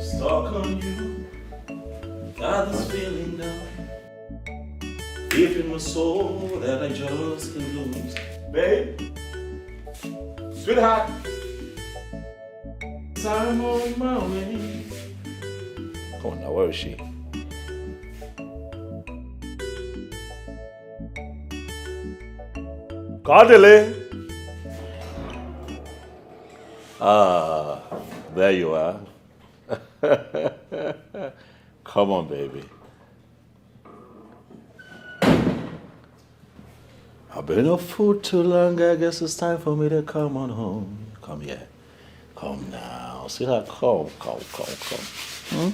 Stuck on you, got this feeling now, deep in my soul that I just can't lose. Babe, sweetheart, I'm on my way. Come on now, where is she? Cardele! Ah, there you are. Come on, baby. I've been off food too long. I guess it's time for me to come on home. Come here. Come now. Sweetheart, come. Hmm?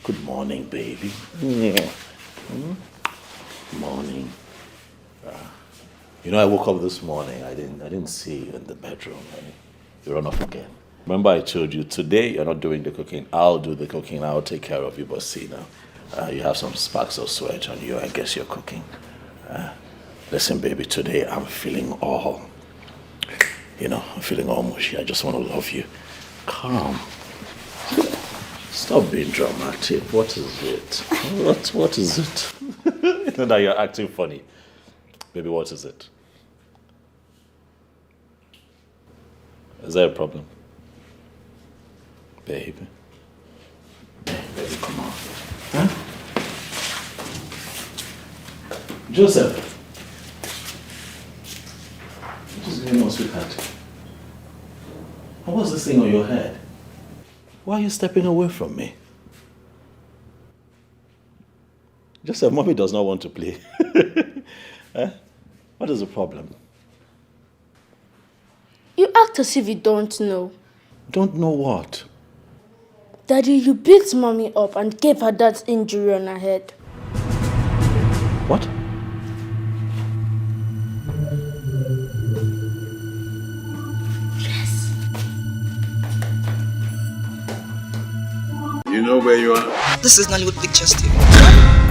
Good morning, baby. Yeah. Hmm? Morning. You know, I woke up this morning. I didn't see you in the bedroom. You run off again. Remember I told you, today you're not doing the cooking. I'll do the cooking. I'll take care of you. But see now, you have some sparks of sweat on you. I guess you're cooking. Listen, baby, today I'm feeling all mushy. I just want to love you. Come. Stop being dramatic. What is it? What is it? Now you're acting funny. Baby, what is it? Is there a problem? Baby, come on. Huh? Joseph. What is going on, sweetheart? What's this thing on your head? Why are you stepping away from me? Joseph, mommy does not want to play. Huh? What is the problem? You act as if you don't know. Don't know what? Daddy, you beat mommy up and gave her that injury on her head. What? Yes. You know where you are? This is Nollywood Pictures TV.